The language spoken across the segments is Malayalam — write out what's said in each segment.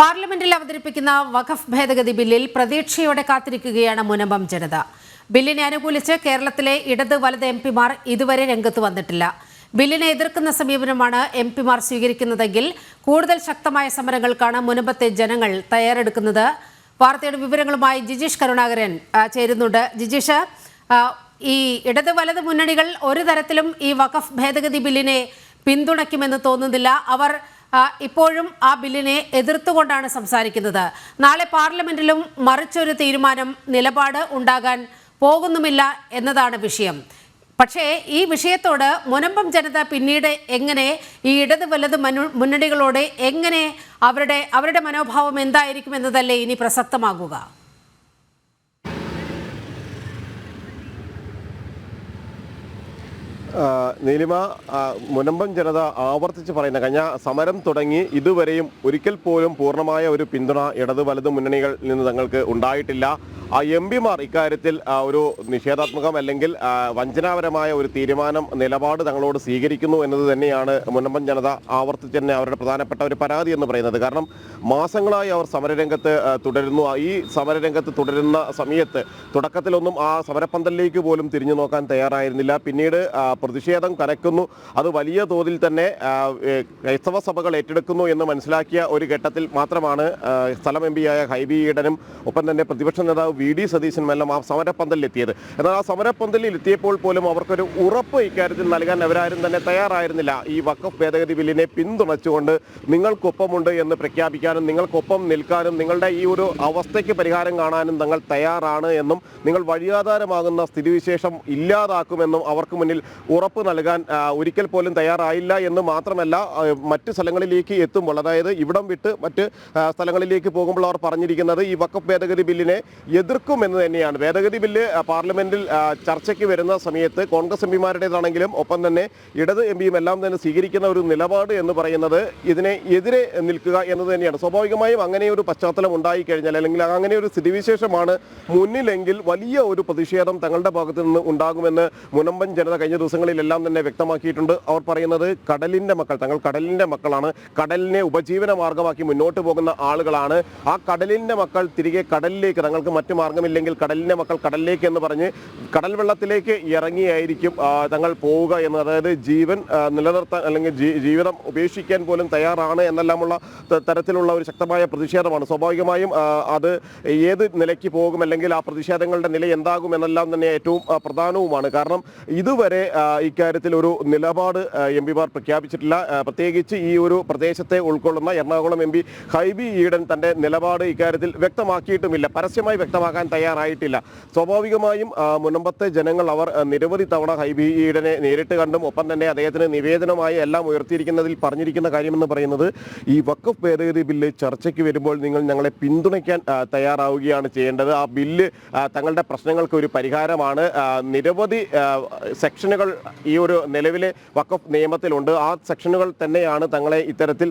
പാർലമെന്റിൽ അവതരിപ്പിക്കുന്ന വഖഫ് ഭേദഗതി ബില്ലിൽ പ്രതീക്ഷയോടെ കാത്തിരിക്കുകയാണ് മുനമ്പം ജനത. ബില്ലിനെ അനുകൂലിച്ച് കേരളത്തിലെ ഇടത് വലത് എംപിമാർ ഇതുവരെ രംഗത്ത് വന്നിട്ടില്ല. ബില്ലിനെ എതിർക്കുന്ന സമീപനമാണ് എംപിമാർ സ്വീകരിക്കുന്നതെങ്കിൽ കൂടുതൽ ശക്തമായ സമരങ്ങൾക്കാണ് മുനമ്പത്തെ ജനങ്ങൾ തയ്യാറെടുക്കുന്നത്. വാർത്തയുടെ വിവരങ്ങളുമായി ജിജീഷ് കരുണാകരൻ ചേരുന്നുണ്ട്. ജിജീഷ്, ഈ ഇടത് വലത് മുന്നണികൾ ഒരു തരത്തിലും ഈ വഖഫ് ഭേദഗതി ബില്ലിനെ പിന്തുണയ്ക്കുമെന്ന് തോന്നുന്നില്ല. അവർ ഇപ്പോഴും ആ ബില്ലിനെ എതിർത്തുകൊണ്ടാണ് സംസാരിക്കുന്നത്. നാളെ പാർലമെന്റിലും മറിച്ചൊരു തീരുമാനം നിലപാട് ഉണ്ടാകാൻ പോകുന്നുമില്ല എന്നതാണ് വിഷയം. പക്ഷേ ഈ വിഷയത്തോട് മുനമ്പം ജനത പിന്നീട് എങ്ങനെ ഈ ഇടത് വലത് മുന്നണികളോട് എങ്ങനെ അവരുടെ മനോഭാവം എന്തായിരിക്കും എന്നതല്ലേ ഇനി പ്രസക്തമാകുക? നീലിമ, മുനമ്പം ജനത ആവർത്തിച്ച് പറയുന്ന കഴിഞ്ഞ സമരം തുടങ്ങി ഇതുവരെയും ഒരിക്കൽ പോലും പൂർണ്ണമായ ഒരു പിന്തുണ ഇടത് വലത് മുന്നണികളിൽ നിന്ന് തങ്ങൾക്ക് ഉണ്ടായിട്ടില്ല. എംപിമാർ ഇക്കാര്യത്തിൽ ഒരു നിഷേധാത്മകം അല്ലെങ്കിൽ വഞ്ചനാപരമായ ഒരു തീരുമാനം നിലപാട് തങ്ങളോട് സ്വീകരിക്കുന്നു എന്നത് തന്നെയാണ് മുനമ്പം ജനത ആവർത്തിച്ച് തന്നെ അവരുടെ പ്രധാനപ്പെട്ട ഒരു പരാതി എന്ന് പറയുന്നത്. കാരണം മാസങ്ങളായി അവർ സമരരംഗത്ത് തുടരുന്നു. ഈ സമരരംഗത്ത് തുടരുന്ന സമയത്ത് തുടക്കത്തിലൊന്നും ആ സമരപ്പന്തലിലേക്ക് പോലും തിരിഞ്ഞു നോക്കാൻ തയ്യാറായിരുന്നില്ല. പിന്നീട് പ്രതിഷേധം കനക്കുന്നു. അത് വലിയ തോതിൽ തന്നെ ക്രൈസ്തവ സഭകൾ ഏറ്റെടുക്കുന്നു എന്ന് മനസ്സിലാക്കിയ ഒരു ഘട്ടത്തിൽ മാത്രമാണ് സ്ഥലം എംപിയായ ഹൈബി ഈഡനും ഒപ്പം തന്നെ പ്രതിപക്ഷ നേതാവ് വി.ഡി. സതീശനുമെല്ലാം ആ സമരപ്പന്തലിലെത്തിയത്. എന്നാൽ ആ സമരപ്പന്തലിൽ എത്തിയപ്പോൾ പോലും അവർക്കൊരു ഉറപ്പ് ഇക്കാര്യത്തിൽ നൽകാൻ അവരാരും തന്നെ തയ്യാറായിരുന്നില്ല. ഈ വഖഫ് ഭേദഗതി ബില്ലിനെ പിന്തുണച്ചുകൊണ്ട് നിങ്ങൾക്കൊപ്പമുണ്ട് എന്ന് പ്രഖ്യാപിക്കാനും നിങ്ങൾക്കൊപ്പം നിൽക്കാനും നിങ്ങളുടെ ഈ ഒരു അവസ്ഥയ്ക്ക് പരിഹാരം കാണാനും തങ്ങൾ തയ്യാറാണ് എന്നും നിങ്ങൾ വഴിയാധാരമാകുന്ന സ്ഥിതിവിശേഷം ഇല്ലാതാക്കുമെന്നും അവർക്ക് മുന്നിൽ ഉറപ്പ് നൽകാൻ ഒരിക്കൽ പോലും തയ്യാറായില്ല എന്ന് മാത്രമല്ല, മറ്റ് സ്ഥലങ്ങളിലേക്ക് എത്തുമ്പോൾ, അതായത് ഇവിടം വിട്ട് മറ്റ് സ്ഥലങ്ങളിലേക്ക് പോകുമ്പോൾ അവർ പറഞ്ഞിരിക്കുന്നത് ഈ വഖഫ് ഭേദഗതി ബില്ലിനെ എതിർക്കുമെന്ന് തന്നെയാണ്. ഭേദഗതി ബില്ല് പാർലമെന്റിൽ ചർച്ചയ്ക്ക് വരുന്ന സമയത്ത് കോൺഗ്രസ് എംപിമാരുടേതാണെങ്കിലും ഒപ്പം തന്നെ ഇടത് എംപിയും എല്ലാം തന്നെ സ്വീകരിക്കുന്ന ഒരു നിലപാട് എന്ന് പറയുന്നത് ഇതിനെ എതിരെ നിൽക്കുക എന്നത് തന്നെയാണ്. സ്വാഭാവികമായും അങ്ങനെ ഒരു പശ്ചാത്തലം ഉണ്ടായി കഴിഞ്ഞാൽ അല്ലെങ്കിൽ അങ്ങനെ ഒരു സ്ഥിതിവിശേഷമാണ് മുന്നിലെങ്കിൽ വലിയ ഒരു പ്രതിഷേധം തങ്ങളുടെ ഭാഗത്ത് നിന്ന് ഉണ്ടാകുമെന്ന് മുനമ്പൻ ജനത കഴിഞ്ഞ ദിവസങ്ങളിലെല്ലാം തന്നെ വ്യക്തമാക്കിയിട്ടുണ്ട്. അവർ പറയുന്നത് കടലിൻ്റെ മക്കൾ, തങ്ങൾ കടലിൻ്റെ മക്കളാണ്, കടലിനെ ഉപജീവന മാർഗമാക്കി മുന്നോട്ട് പോകുന്ന ആളുകളാണ്. ആ കടലിൻ്റെ മക്കൾ തിരികെ കടലിലേക്ക്, തങ്ങൾക്ക് മറ്റു മാർഗമില്ലെങ്കിൽ കടലിൻ്റെ മക്കൾ കടലിലേക്ക് എന്ന് പറഞ്ഞ് കടൽ വെള്ളത്തിലേക്ക് ഇറങ്ങിയായിരിക്കും തങ്ങൾ പോവുക എന്ന്, അതായത് ജീവൻ നിലനിർത്താൻ അല്ലെങ്കിൽ ജീവിതം ഉപേക്ഷിക്കാൻ പോലും തയ്യാറാണ് എന്നെല്ലാമുള്ള തരത്തിലുള്ള ഒരു ശക്തമായ പ്രതിഷേധമാണ്. സ്വാഭാവികമായും അത് ഏത് നിലയ്ക്ക് പോകും അല്ലെങ്കിൽ ആ പ്രതിഷേധങ്ങളുടെ നില എന്താകും എന്നെല്ലാം തന്നെ ഏറ്റവും പ്രധാനവുമാണ്. കാരണം ഇതുവരെ ഇക്കാര്യത്തിൽ ഒരു നിലപാട് എംപിമാർ പ്രഖ്യാപിച്ചിട്ടില്ല. പ്രത്യേകിച്ച് ഈ ഒരു പ്രദേശത്തെ ഉൾക്കൊള്ളുന്ന എറണാകുളം എംപി ഹൈബി ഈഡൻ തൻ്റെ നിലപാട് ഇക്കാര്യത്തിൽ വ്യക്തമാക്കിയിട്ടുമില്ല, പരസ്യമായി വ്യക്തമാക്കാൻ തയ്യാറായിട്ടില്ല. സ്വാഭാവികമായും മുനമ്പത്തെ ജനങ്ങൾ അവർ നിരവധി തവണ ഹൈബി ഈഡനെ നേരിട്ട് കണ്ടും ഒപ്പം തന്നെ അദ്ദേഹത്തിന് നിവേദനമായി എല്ലാം ഉയർത്തിയിരിക്കുന്നതിൽ പറഞ്ഞിരിക്കുന്ന കാര്യമെന്ന് പറയുന്നത് ഈ വഖഫ് ഭേദഗതി ബില്ല് ചർച്ചയ്ക്ക് വരുമ്പോൾ നിങ്ങൾ ഞങ്ങളെ പിന്തുണയ്ക്കാൻ തയ്യാറാവുകയാണ് ചെയ്യേണ്ടത്. ആ ബില്ല് തങ്ങളുടെ പ്രശ്നങ്ങൾക്ക് ഒരു പരിഹാരമാണ്. നിരവധി സെക്ഷനുകൾ ഈ ഒരു നിലവിലെ വഖഫ് നിയമത്തിലുണ്ട്. ആ സെക്ഷനുകൾ തന്നെയാണ് തങ്ങളെ ഇത്തരത്തിൽ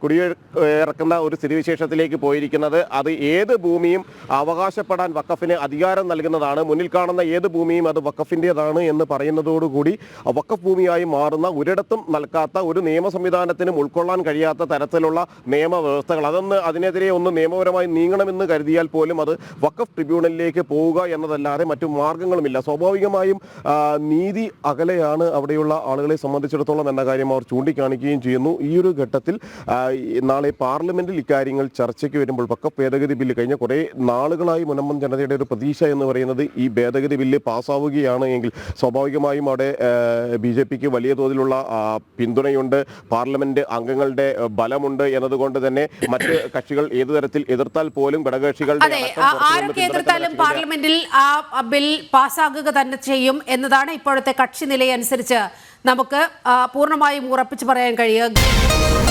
കുടിയിറക്കുന്ന ഒരു സ്ഥിതിവിശേഷത്തിലേക്ക് പോയിരിക്കുന്നത്. അത് ഏത് ഭൂമിയും അവകാശപ്പെടാൻ വഖഫിന് അധികാരം നൽകുന്നതാണ്. മുന്നിൽ കാണുന്ന ഏത് ഭൂമിയും അത് വഖഫിൻ്റെതാണ് എന്ന് പറയുന്നതോടുകൂടി വഖഫ് ഭൂമിയായി മാറുന്ന, ഒരിടത്തും നൽകാത്ത, ഒരു നിയമ സംവിധാനത്തിനും ഉൾക്കൊള്ളാൻ കഴിയാത്ത തരത്തിലുള്ള നിയമവ്യവസ്ഥകൾ, അതിനെതിരെ ഒന്ന് നിയമപരമായി നീങ്ങണമെന്ന് കരുതിയാൽ പോലും അത് വഖഫ് ട്രിബ്യൂണലിലേക്ക് പോവുക എന്നതല്ലാതെ മറ്റു മാർഗങ്ങളുമില്ല. സ്വാഭാവികമായും നീതി അകലെയാണ് അവിടെയുള്ള ആളുകളെ സംബന്ധിച്ചിടത്തോളം എന്ന കാര്യം അവർ ചൂണ്ടിക്കാണിക്കുകയും ചെയ്യുന്നു. ഈ ഒരു ഘട്ടത്തിൽ നാളെ പാർലമെന്റിൽ ഇക്കാര്യങ്ങൾ ചർച്ചയ്ക്ക് വരുമ്പോൾ വഖഫ് ഭേദഗതി ബില്ല് കഴിഞ്ഞ കുറേ നാളുകളായി മുനമ്പം ജനതയുടെ ഒരു പ്രതീക്ഷ എന്ന് പറയുന്നത് ഈ ഭേദഗതി ബില്ല് പാസ്സാവുകയാണ് എങ്കിൽ സ്വാഭാവികമായും അവിടെ ബി.ജെ.പിക്ക് വലിയ തോതിലുള്ള പിന്തുണയുണ്ട്, പാർലമെന്റ് അംഗങ്ങളുടെ ബലമുണ്ട് എന്നതുകൊണ്ട് തന്നെ മറ്റ് കക്ഷികൾ ഏതു തരത്തിൽ എതിർത്താൽ പോലും ഘടകകക്ഷികളുടെ എതിർത്താലും പാർലമെന്റിൽ ആ ബിൽ പാസ്സാകുക തന്നെ ചെയ്യും എന്നതാണ് ഇപ്പോഴത്തെ കക്ഷി നിലയനുസരിച്ച് നമുക്ക് പൂർണ്ണമായും ഉറപ്പിച്ചു പറയാൻ കഴിയുക.